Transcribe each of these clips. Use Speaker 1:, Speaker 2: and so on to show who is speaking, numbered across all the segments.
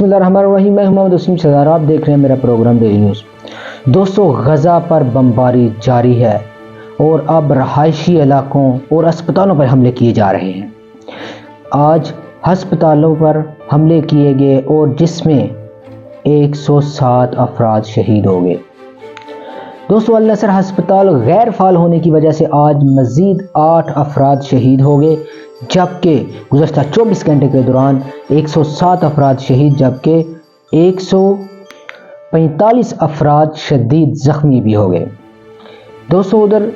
Speaker 1: बिस्मिल्लाहिर्रहमानिर्रहीम। मैं मोहम्मद वसीम सरदार, आप देख रहे हैं मेरा प्रोग्राम डेली न्यूज़। दोस्तों, गज़ा पर बमबारी जारी है और अब रहायशी इलाकों और अस्पतालों पर हमले किए जा रहे हैं। आज अस्पतालों पर हमले किए गए और जिसमें 107 अफराद शहीद हो गए। दोस्तों, अल नसर अस्पताल गैर फाल होने की वजह से आज मज़ीद 8 अफराद शहीद हो गए, जबकि गुज़श्ता 24 घंटे के दौरान 107 अफराद शहीद, जबकि 145 अफराद शदीद ज़ख्मी भी हो गए। दोस्तों, उधर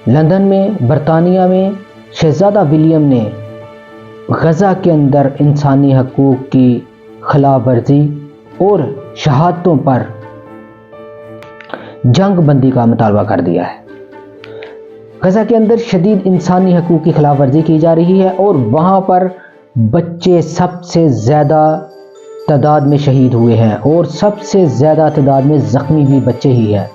Speaker 1: लंदन में, बरतानिया में शहज़ादा विलियम ने गज़ा के अंदर इंसानी हकूक़ की खिलाफ वर्जी और शहादतों पर जंग बंदी का मुतालबा कर दिया है। गज़ा के अंदर शदीद इंसानी हकूक़ की खिलाफ वर्जी की जा रही है और वहाँ पर बच्चे सबसे ज़्यादा तादाद में शहीद हुए हैं और सबसे ज़्यादा तादाद में ज़ख्मी भी बच्चे ही हैं।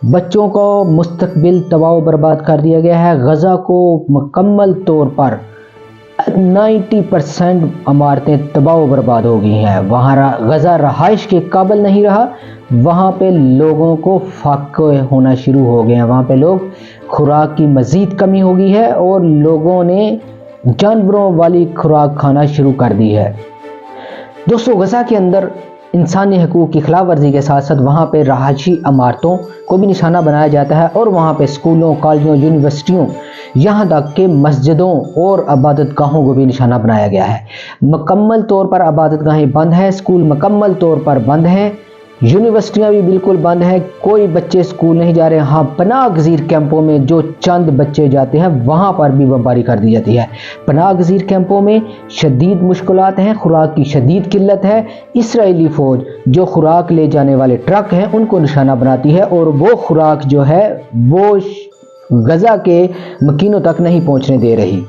Speaker 1: बच्चों को मुस्तकबिल तबाह बर्बाद कर दिया गया है। गज़ा को मुकम्मल तौर पर 90% इमारतें तबाह बर्बाद हो गई हैं। वहाँ गज़ा रहाइश के काबिल नहीं रहा। वहाँ पे लोगों को फाके होना शुरू हो गए हैं। वहाँ पे लोग खुराक की मज़ीद कमी हो गई है और लोगों ने जानवरों वाली खुराक खाना शुरू कर दी है। दोस्तों, गज़ा के अंदर इंसानी हकूक़ की खिलाफ वर्जी के साथ साथ वहाँ पे रहायशी इमारतों को भी निशाना बनाया जाता है और वहाँ पे स्कूलों, कॉलेजों, यूनिवर्सिटियों, यहाँ तक के मस्जिदों और इबादत गाहों को भी निशाना बनाया गया है। मुकम्मल तौर पर इबादत गाहें बंद हैं, स्कूल मुकम्मल तौर पर बंद हैं, यूनिवर्सिटियाँ भी बिल्कुल बंद हैं, कोई बच्चे स्कूल नहीं जा रहे। हाँ, पनाह गज़ीर कैंपों में जो चंद बच्चे जाते हैं वहाँ पर भी बमबारी कर दी जाती है। पनाह गज़ीर कैंपों में शदीद मुश्किलात हैं, खुराक की शदीद किल्लत है। इसराइली फ़ौज जो खुराक ले जाने वाले ट्रक हैं उनको निशाना बनाती है और वो खुराक जो है वो गज़ा के मकीनों तक नहीं पहुँचने दे रही।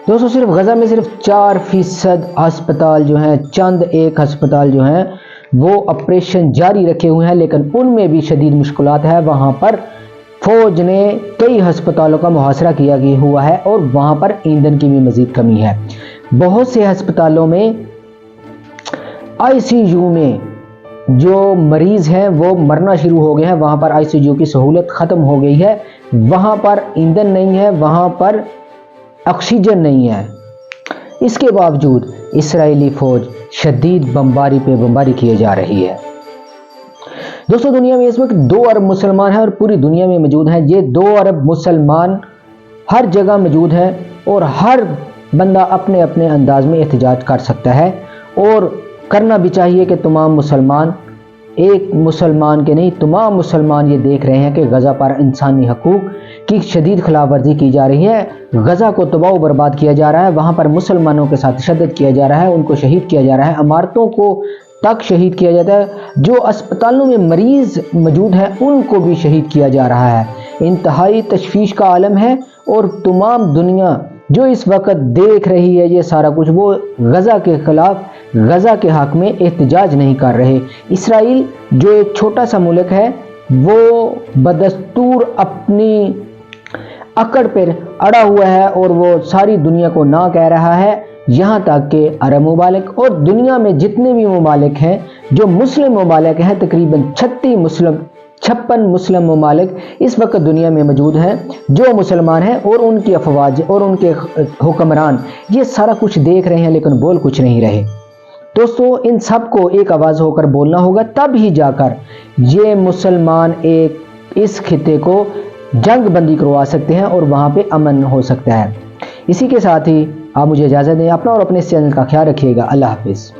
Speaker 1: दोस्तों, सिर्फ गज़ा में सिर्फ 4% अस्पताल जो हैं, चंद एक अस्पताल जो हैं वो ऑपरेशन जारी रखे हुए हैं, लेकिन उनमें भी शदीद मुश्किलात है। वहाँ पर फौज ने कई अस्पतालों का मुहासरा किया गया हुआ है और वहाँ पर ईंधन की भी मज़ीद कमी है। बहुत से अस्पतालों में आईसीयू में जो मरीज़ हैं वो मरना शुरू हो गए हैं। वहाँ पर आईसीयू की सहूलत ख़त्म हो गई है, वहाँ पर ईंधन नहीं है, वहाँ पर ऑक्सीजन नहीं है। इसके बावजूद इसराइली फ़ौज शदीद बमबारी पे बमबारी किए जा रही है। दोस्तों, दुनिया में इस वक्त 2 अरब मुसलमान हैं और पूरी दुनिया में मौजूद हैं। ये 2 अरब मुसलमान हर जगह मौजूद हैं और हर बंदा अपने अपने अंदाज में एहतजाज कर सकता है और करना भी चाहिए कि तमाम मुसलमान, एक मुसलमान के नहीं तमाम मुसलमान ये देख रहे हैं कि गज़ा पर इंसानी हकूक़ की शदीद खिलाफ वर्जी की जा रही है। गज़ा को तबाह बर्बाद किया जा रहा है, वहाँ पर मुसलमानों के साथ तशद्दुद किया जा रहा है, उनको शहीद किया जा रहा है, इमारतों को तक शहीद किया जाता है, जो अस्पतालों में मरीज़ मौजूद हैं उनको भी शहीद किया जा रहा है। इंतहाई तशवीश का आलम है और तमाम दुनिया जो इस वक्त देख रही है ये सारा कुछ, वो गज़ा के ख़िलाफ़, गज़ा के हक़ में एहतजाज नहीं कर रहे। इसराइल जो एक छोटा सा मुल्क है वो बदस्तूर अपनी अकड़ पर अड़ा हुआ है और वो सारी दुनिया को ना कह रहा है। यहाँ तक कि अरब ममालिक और दुनिया में जितने भी ममालिक हैं जो मुस्लिम ममालिक हैं, तकरीबन 56 मुस्लिम ममालिक इस वक्त दुनिया में मौजूद हैं जो मुसलमान हैं और उनकी अफवाज और उनके हुक्मरान ये सारा कुछ देख रहे हैं लेकिन बोल कुछ नहीं रहे। दोस्तों, इन सब को एक आवाज़ होकर बोलना होगा, तब ही जाकर ये मुसलमान एक इस खिते को जंग बंदी करवा सकते हैं और वहाँ पे अमन हो सकता है। इसी के साथ ही आप मुझे इजाज़त दें। अपना और अपने इस चैनल का ख्याल रखिएगा। अल्लाह हाफिज़।